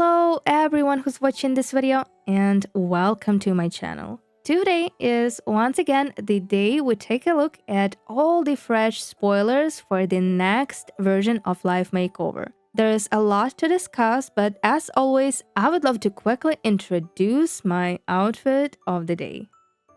Hello everyone who's watching this video and welcome to my channel. Today is once again the day we take a look at all the fresh spoilers for the next version of Life Makeover. There is a lot to discuss, but as always, I would love to quickly introduce my outfit of the day.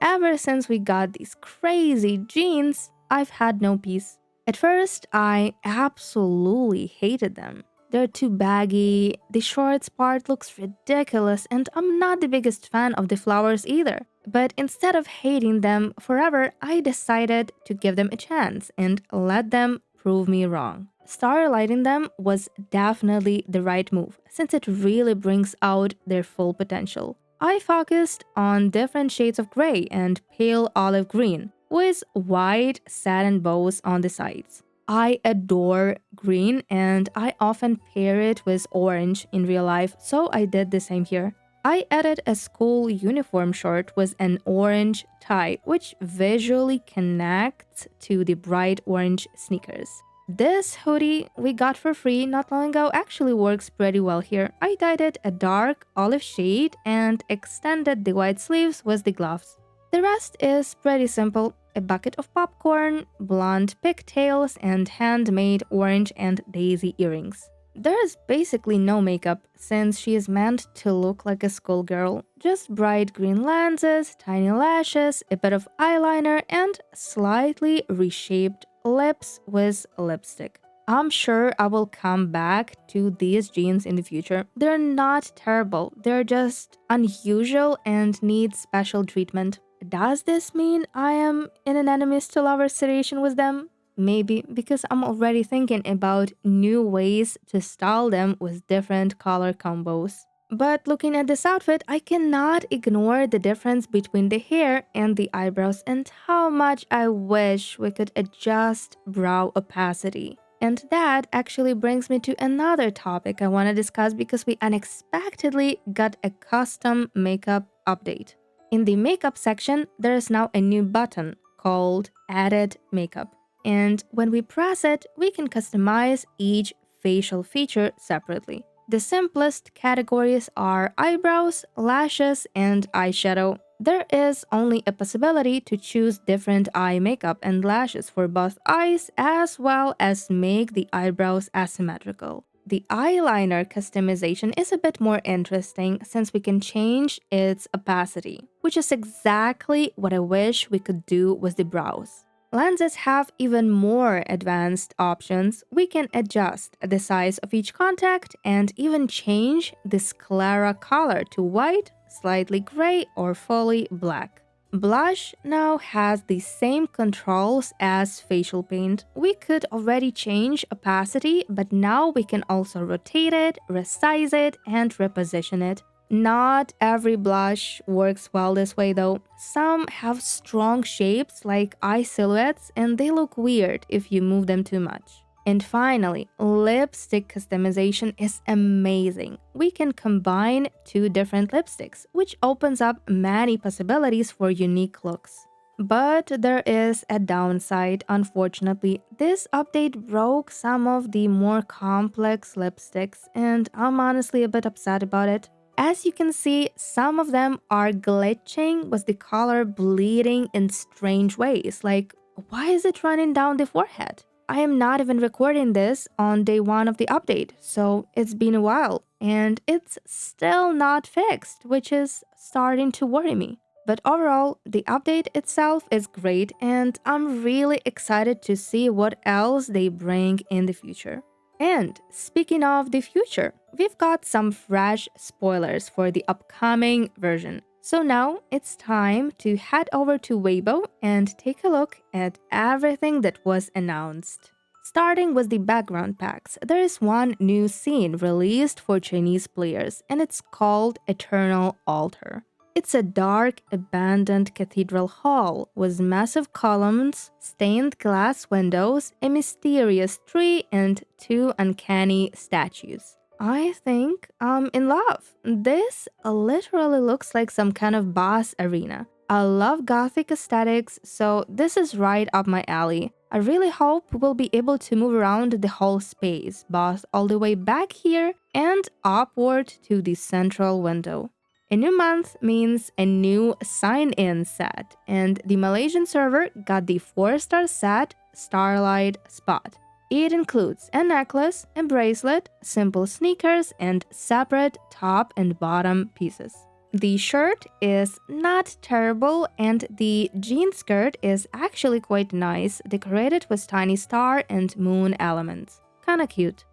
Ever since we got these crazy jeans, I've had no peace. At first, I absolutely hated them. They're too baggy, the shorts part looks ridiculous, and I'm not the biggest fan of the flowers either. But instead of hating them forever, I decided to give them a chance and let them prove me wrong. Starlighting them was definitely the right move, since it really brings out their full potential. I focused on different shades of gray and pale olive green, with white satin bows on the sides. I adore green and I often pair it with orange in real life, so I did the same here. I added a school uniform shirt with an orange tie, which visually connects to the bright orange sneakers. This hoodie we got for free not long ago actually works pretty well here. I dyed it a dark olive shade and extended the white sleeves with the gloves. The rest is pretty simple: a bucket of popcorn, blonde pigtails, and handmade orange and daisy earrings. There is basically no makeup, since she is meant to look like a schoolgirl. Just bright green lenses, tiny lashes, a bit of eyeliner, and slightly reshaped lips with lipstick. I'm sure I will come back to these jeans in the future. They're not terrible, they're just unusual and need special treatment. Does this mean I am in an enemies to lovers situation with them? Maybe, because I'm already thinking about new ways to style them with different color combos. But looking at this outfit, I cannot ignore the difference between the hair and the eyebrows and how much I wish we could adjust brow opacity. And that actually brings me to another topic I want to discuss, because we unexpectedly got a custom makeup update. In the makeup section, there is now a new button called Added Makeup. And when we press it, we can customize each facial feature separately. The simplest categories are eyebrows, lashes, and eyeshadow. There is only a possibility to choose different eye makeup and lashes for both eyes, as well as make the eyebrows asymmetrical. The eyeliner customization is a bit more interesting, since we can change its opacity, which is exactly what I wish we could do with the brows. Lenses have even more advanced options. We can adjust the size of each contact and even change the sclera color to white, slightly gray, or fully black. Blush now has the same controls as facial paint. We could already change opacity, but now we can also rotate it, resize it, and reposition it. Not every blush works well this way though. Some have strong shapes like eye silhouettes, and they look weird if you move them too much. And finally, lipstick customization is amazing. We can combine two different lipsticks, which opens up many possibilities for unique looks. But there is a downside, unfortunately. This update broke some of the more complex lipsticks, and I'm honestly a bit upset about it. As you can see, some of them are glitching with the color bleeding in strange ways, like, why is it running down the forehead? I am not even recording this on day 1 of the update, so it's been a while, and it's still not fixed, which is starting to worry me. But overall, the update itself is great, and I'm really excited to see what else they bring in the future. And speaking of the future, we've got some fresh spoilers for the upcoming version. So now it's time to head over to Weibo and take a look at everything that was announced. Starting with the background packs, there is one new scene released for Chinese players, and it's called Eternal Altar. It's a dark, abandoned cathedral hall with massive columns, stained glass windows, a mysterious tree, and 2 uncanny statues. I think I'm in love. This literally looks like some kind of boss arena. I love gothic aesthetics, so this is right up my alley. I really hope we'll be able to move around the whole space, both all the way back here and upward to the central window. A new month means a new sign-in set, and the Malaysian server got the 4-star set Starlight Spot. It includes a necklace, a bracelet, simple sneakers, and separate top and bottom pieces. The shirt is not terrible, and the jean skirt is actually quite nice, decorated with tiny star and moon elements. Kinda cute.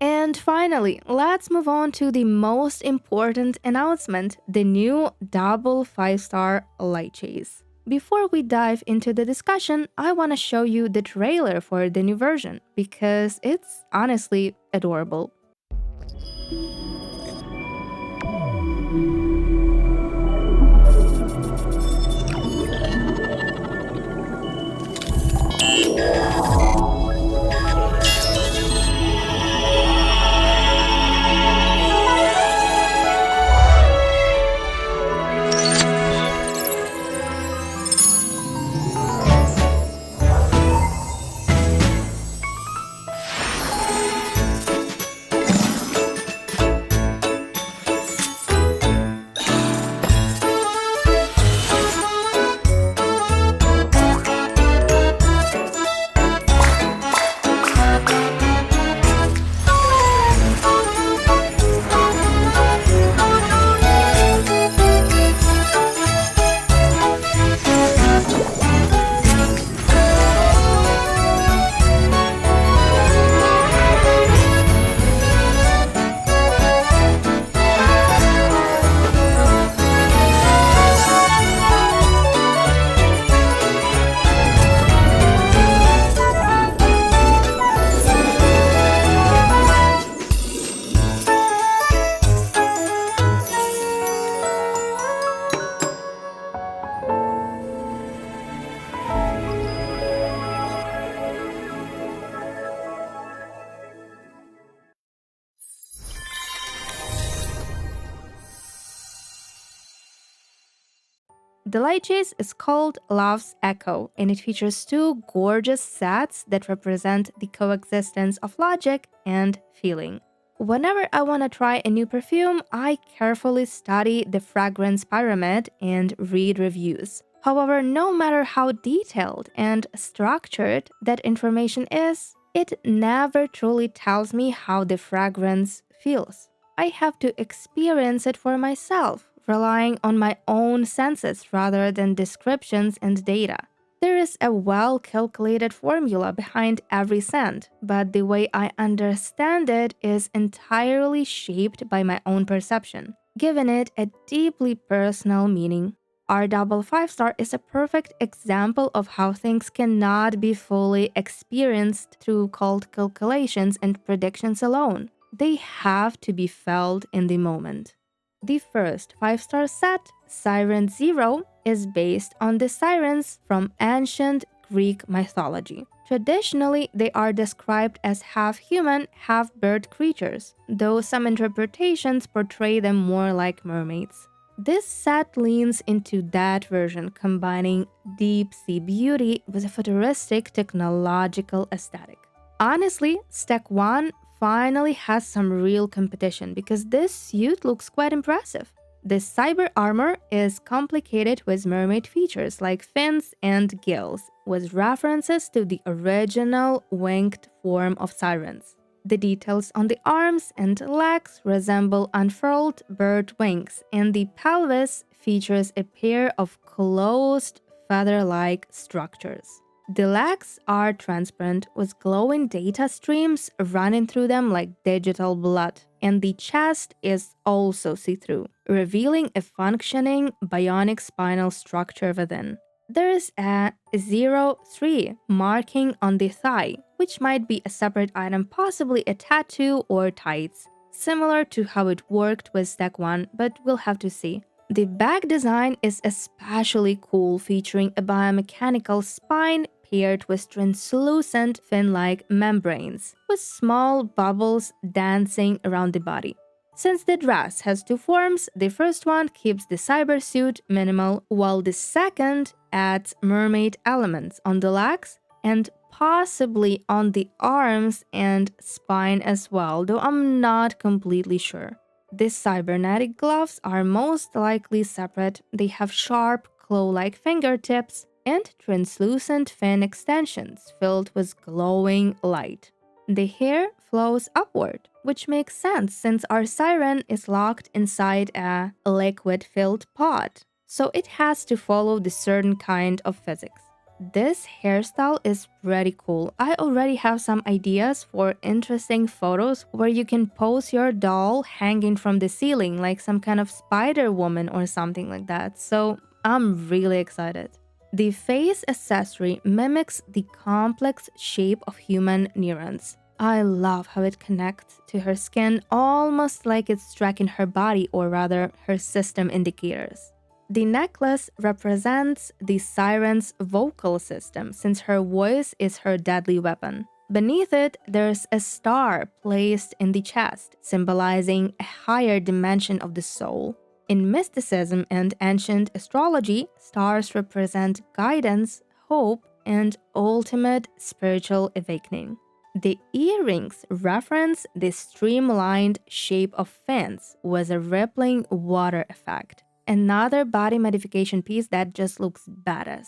And finally, let's move on to the most important announcement, the new double 5-star light chase. Before we dive into the discussion, I want to show you the trailer for the new version because it's honestly adorable. The light chase is called Love's Echo, and it features 2 gorgeous sets that represent the coexistence of logic and feeling. Whenever I want to try a new perfume, I carefully study the fragrance pyramid and read reviews. However, no matter how detailed and structured that information is, it never truly tells me how the fragrance feels. I have to experience it for myself, relying on my own senses rather than descriptions and data. There is a well-calculated formula behind every scent, but the way I understand it is entirely shaped by my own perception, giving it a deeply personal meaning. Our double 5-star is a perfect example of how things cannot be fully experienced through cold calculations and predictions alone. They have to be felt in the moment. The first 5-star set, Siren Zero, is based on the sirens from ancient Greek mythology. Traditionally, they are described as half-human, half-bird creatures, though some interpretations portray them more like mermaids. This set leans into that version, combining deep-sea beauty with a futuristic technological aesthetic. Honestly, Stack 1 finally has some real competition because this suit looks quite impressive. The cyber armor is complicated with mermaid features like fins and gills, with references to the original winged form of sirens. The details on the arms and legs resemble unfurled bird wings, and the pelvis features a pair of closed feather-like structures. The legs are transparent with glowing data streams running through them like digital blood, and the chest is also see-through, revealing a functioning bionic spinal structure within. There is a 03 marking on the thigh, which might be a separate item, possibly a tattoo or tights, similar to how it worked with Stack 1, but we'll have to see. The back design is especially cool, featuring a biomechanical spine paired with translucent fin-like membranes, with small bubbles dancing around the body. Since the dress has 2 forms, the first one keeps the cyber suit minimal, while the second adds mermaid elements on the legs and possibly on the arms and spine as well, though I'm not completely sure. These cybernetic gloves are most likely separate. They have sharp, claw-like fingertips and translucent fin extensions filled with glowing light. The hair flows upward, which makes sense since our siren is locked inside a liquid-filled pod, so it has to follow the certain kind of physics. This hairstyle is pretty cool. I already have some ideas for interesting photos where you can pose your doll hanging from the ceiling like some kind of Spider Woman or something like that, so I'm really excited. The face accessory mimics the complex shape of human neurons. I love how it connects to her skin almost like it's tracking her body, or rather, her system indicators. The necklace represents the siren's vocal system since her voice is her deadly weapon. Beneath it, there's a star placed in the chest, symbolizing a higher dimension of the soul. In mysticism and ancient astrology, stars represent guidance, hope, and ultimate spiritual awakening. The earrings reference the streamlined shape of fins with a rippling water effect. Another body modification piece that just looks badass.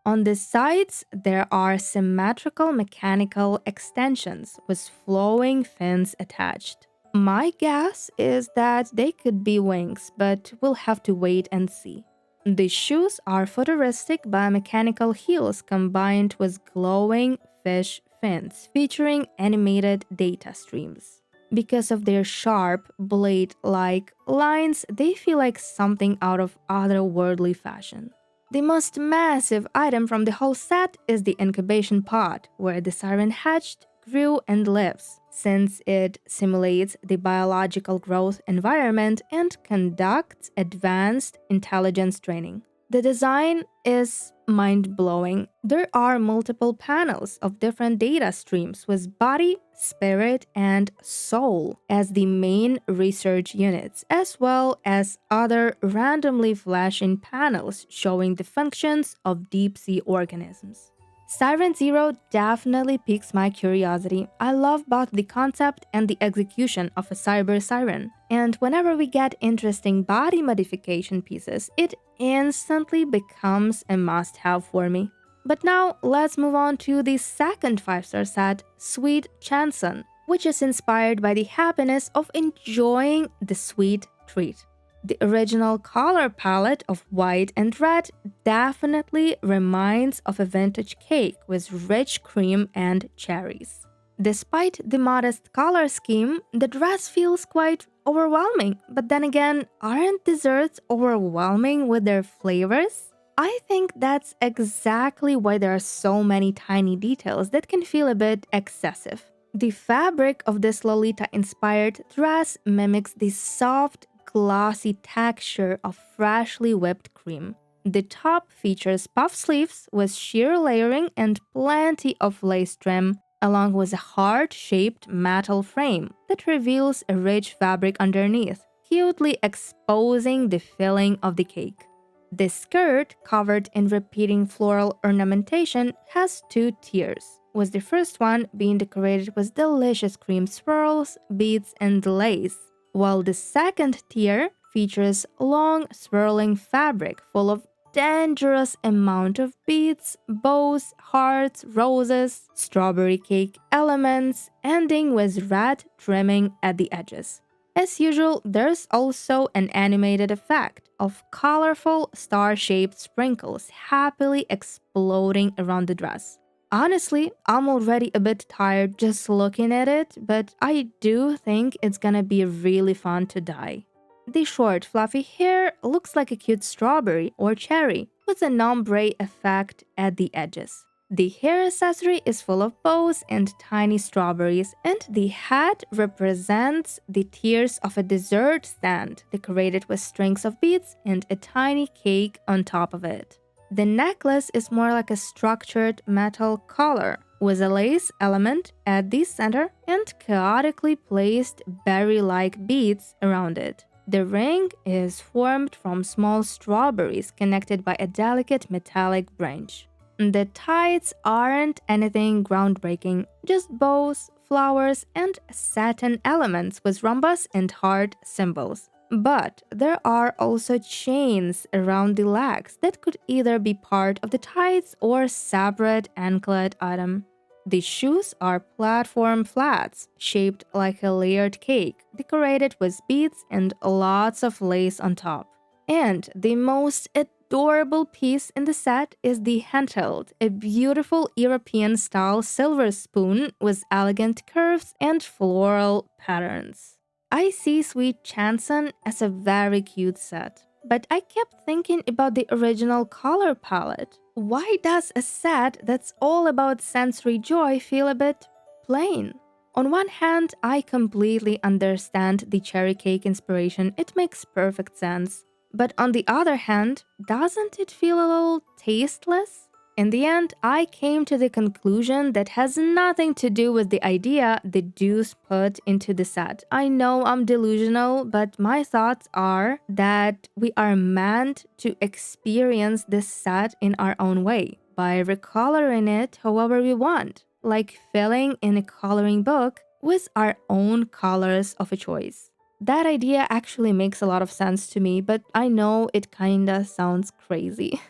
On the sides, there are symmetrical mechanical extensions with flowing fins attached. My guess is that they could be wings, but we'll have to wait and see. The shoes are futuristic biomechanical heels combined with glowing fish fins featuring animated data streams. Because of their sharp, blade-like lines, they feel like something out of otherworldly fashion. The most massive item from the whole set is the incubation pod, where the siren hatched, grew, and lives, since it simulates the biological growth environment and conducts advanced intelligence training. The design is mind-blowing. There are multiple panels of different data streams with body, spirit, and soul as the main research units, as well as other randomly flashing panels showing the functions of deep-sea organisms. Siren Zero definitely piques my curiosity. I love both the concept and the execution of a cyber siren, and whenever we get interesting body modification pieces, it instantly becomes a must-have for me. But now, let's move on to the second 5-star set, Sweet Chanson, which is inspired by the happiness of enjoying the sweet treat. The original color palette of white and red definitely reminds of a vintage cake with rich cream and cherries. Despite the modest color scheme, the dress feels quite overwhelming. But then again, aren't desserts overwhelming with their flavors? I think that's exactly why there are so many tiny details that can feel a bit excessive. The fabric of this Lolita-inspired dress mimics the soft, glossy texture of freshly whipped cream. The top features puff sleeves with sheer layering and plenty of lace trim, along with a heart-shaped metal frame that reveals a rich fabric underneath, cutely exposing the filling of the cake. The skirt, covered in repeating floral ornamentation, has 2 tiers, with the first one being decorated with delicious cream swirls, beads, and lace, while the second tier features long swirling fabric full of dangerous amount of beads, bows, hearts, roses, strawberry cake elements, ending with red trimming at the edges. As usual, there's also an animated effect of colorful star-shaped sprinkles happily exploding around the dress. Honestly, I'm already a bit tired just looking at it, but I do think it's gonna be really fun to dye. The short, fluffy hair looks like a cute strawberry or cherry, with an ombre effect at the edges. The hair accessory is full of bows and tiny strawberries, and the hat represents the tiers of a dessert stand, decorated with strings of beads and a tiny cake on top of it. The necklace is more like a structured metal collar, with a lace element at the center and chaotically placed berry-like beads around it. The ring is formed from small strawberries connected by a delicate metallic branch. The tights aren't anything groundbreaking, just bows, flowers, and satin elements with rhombus and heart symbols. But there are also chains around the legs that could either be part of the tights or separate anklet item. The shoes are platform flats, shaped like a layered cake, decorated with beads and lots of lace on top. And the most adorable piece in the set is the handheld, a beautiful European-style silver spoon with elegant curves and floral patterns. I see Sweet Chanson as a very cute set, but I kept thinking about the original color palette. Why does a set that's all about sensory joy feel a bit plain? On one hand, I completely understand the cherry cake inspiration, it makes perfect sense. But on the other hand, doesn't it feel a little tasteless? In the end, I came to the conclusion that has nothing to do with the idea the Deuce put into the set. I know I'm delusional, but my thoughts are that we are meant to experience this set in our own way, by recoloring it however we want, like filling in a coloring book with our own colors of a choice. That idea actually makes a lot of sense to me, but I know it kinda sounds crazy.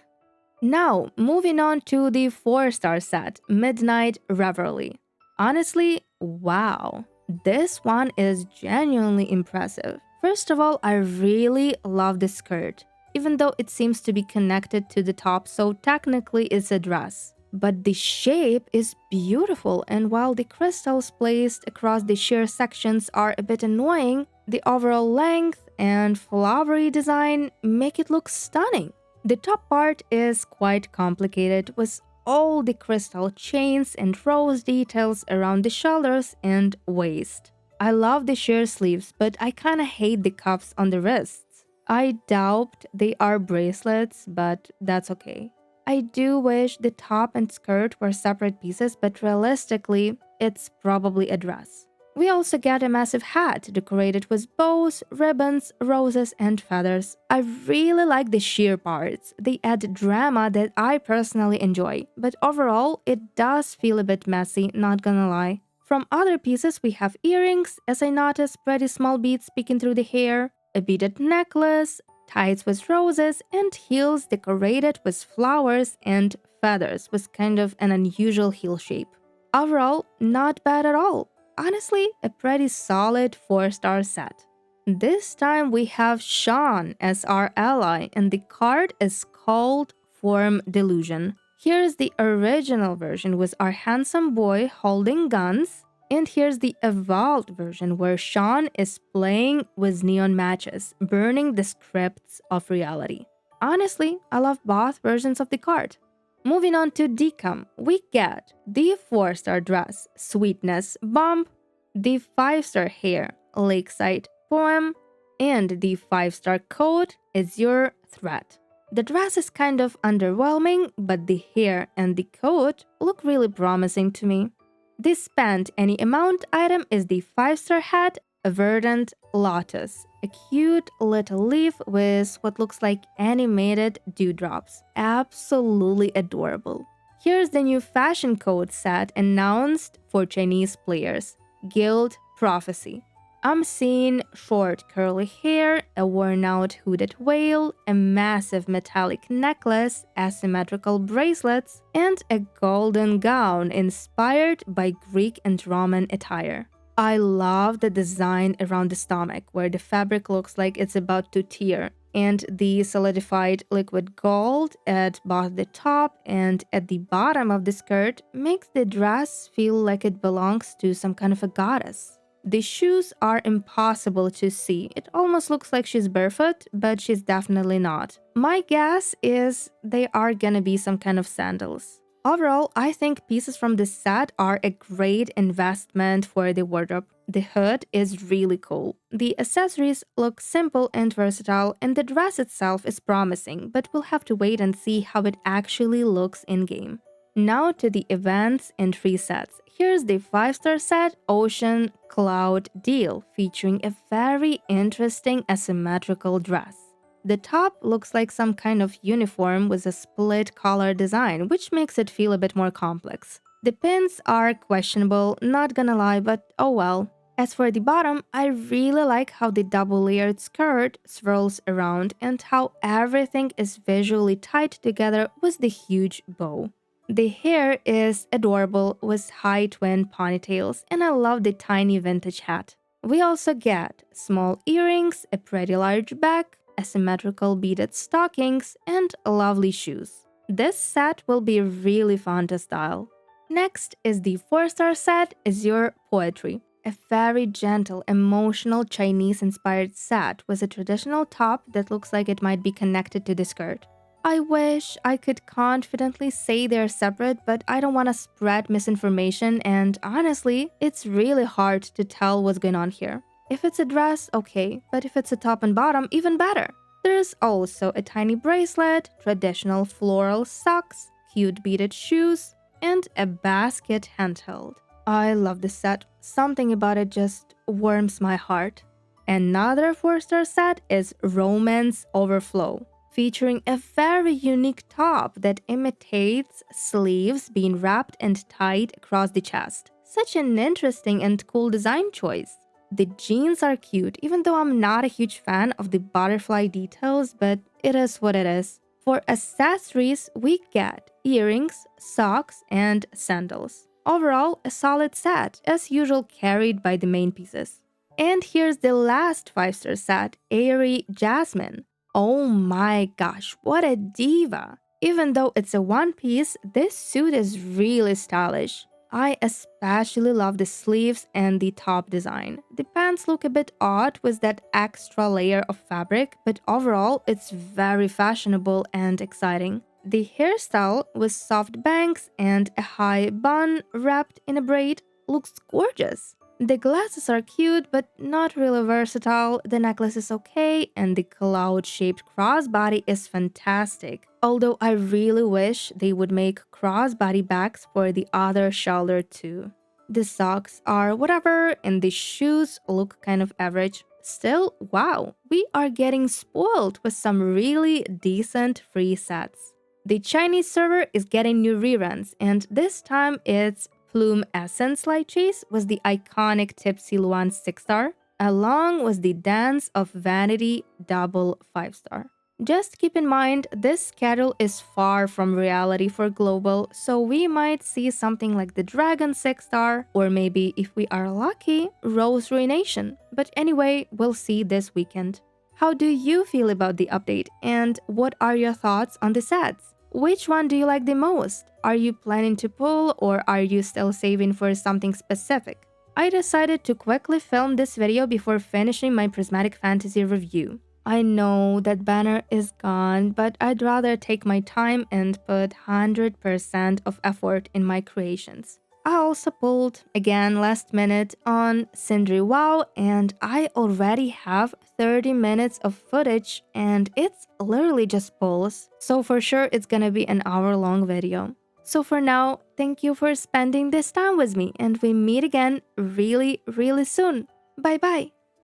Now, moving on to the 4-star set, Midnight Revelry. Honestly, wow. This one is genuinely impressive. First of all, I really love the skirt, even though it seems to be connected to the top, so technically it's a dress. But the shape is beautiful, and while the crystals placed across the sheer sections are a bit annoying, the overall length and flowery design make it look stunning. The top part is quite complicated with all the crystal chains and rose details around the shoulders and waist. I love the sheer sleeves, but I kinda hate the cuffs on the wrists. I doubt they are bracelets, but that's okay. I do wish the top and skirt were separate pieces, but realistically, it's probably a dress. We also get a massive hat decorated with bows, ribbons, roses, and feathers. I really like the sheer parts. They add drama that I personally enjoy, but overall, it does feel a bit messy, not gonna lie. From other pieces, we have earrings, as I noticed pretty small beads peeking through the hair, a beaded necklace, tights with roses, and heels decorated with flowers and feathers with kind of an unusual heel shape. Overall, not bad at all. Honestly, a pretty solid 4-star set. This time we have Shawn as our ally, and the card is called Form Delusion. Here's the original version with our handsome boy holding guns, and here's the evolved version where Shawn is playing with neon matches, burning the scripts of reality. Honestly, I love both versions of the card. Moving on to Decom, we get the 4-star dress, Sweetness Bomb, the 5-star hair, Lakeside Poem, and the 5-star coat is Your Threat. The dress is kind of underwhelming, but the hair and the coat look really promising to me. The spend any amount item is the 5-star hat, a verdant lotus, a cute little leaf with what looks like animated dewdrops. Absolutely adorable. Here's the new fashion code set announced for Chinese players, Guild Prophecy. I'm seeing short curly hair, a worn-out hooded veil, a massive metallic necklace, asymmetrical bracelets, and a golden gown inspired by Greek and Roman attire. I love the design around the stomach, where the fabric looks like it's about to tear, and the solidified liquid gold at both the top and at the bottom of the skirt makes the dress feel like it belongs to some kind of a goddess. The shoes are impossible to see. It almost looks like she's barefoot, but she's definitely not. My guess is they are gonna be some kind of sandals. Overall, I think pieces from this set are a great investment for the wardrobe. The hood is really cool. The accessories look simple and versatile, and the dress itself is promising, but we'll have to wait and see how it actually looks in-game. Now to the events and resets. Here's the 5-star set Ocean Cloud Deal, featuring a very interesting asymmetrical dress. The top looks like some kind of uniform with a split collar design, which makes it feel a bit more complex. The pins are questionable, not gonna lie, but oh well. As for the bottom, I really like how the double-layered skirt swirls around and how everything is visually tied together with the huge bow. The hair is adorable with high twin ponytails, and I love the tiny vintage hat. We also get small earrings, a pretty large bag, asymmetrical beaded stockings, and lovely shoes. This set will be really fun to style. Next is the 4-star set Azure Poetry, a very gentle, emotional Chinese-inspired set with a traditional top that looks like it might be connected to the skirt. I wish I could confidently say they're separate, but I don't want to spread misinformation, and honestly, it's really hard to tell what's going on here. If it's a dress, okay, but if it's a top and bottom, even better. There's also a tiny bracelet, traditional floral socks, cute beaded shoes, and a basket handheld. I love this set. Something about it just warms my heart. Another 4-star set is Romance Overflow, featuring a very unique top that imitates sleeves being wrapped and tied across the chest. Such an interesting and cool design choice. The jeans are cute, even though I'm not a huge fan of the butterfly details, but it is what it is. For accessories, we get earrings, socks, and sandals. Overall, a solid set, as usual carried by the main pieces. And here's the last 5-star set, Airy Jasmine. Oh my gosh, what a diva! Even though it's a one-piece, this suit is really stylish. I especially love the sleeves and the top design. The pants look a bit odd with that extra layer of fabric, but overall, it's very fashionable and exciting. The hairstyle with soft bangs and a high bun wrapped in a braid looks gorgeous. The glasses are cute, but not really versatile, the necklace is okay, and the cloud-shaped crossbody is fantastic. Although I really wish they would make crossbody bags for the other shoulder too. The socks are whatever, and the shoes look kind of average. Still, wow, we are getting spoiled with some really decent free sets. The Chinese server is getting new reruns, and this time it's Plume Essence Light Chase was the iconic Tipsy Luan 6-star, along with the Dance of Vanity double 5-star. Just keep in mind, this schedule is far from reality for global, so we might see something like the Dragon 6-star, or maybe, if we are lucky, Rose Ruination. But anyway, we'll see this weekend. How do you feel about the update, and what are your thoughts on the sets? Which one do you like the most? Are you planning to pull, or are you still saving for something specific? I decided to quickly film this video before finishing my Prismatic Fantasy review. I know that banner is gone, but I'd rather take my time and put 100% of effort in my creations. I also pulled, again last minute, on Sindri WoW, and I already have 30 minutes of footage, and it's literally just pulls, so for sure it's gonna be an hour-long video. So for now, thank you for spending this time with me, and we meet again really soon. Bye bye!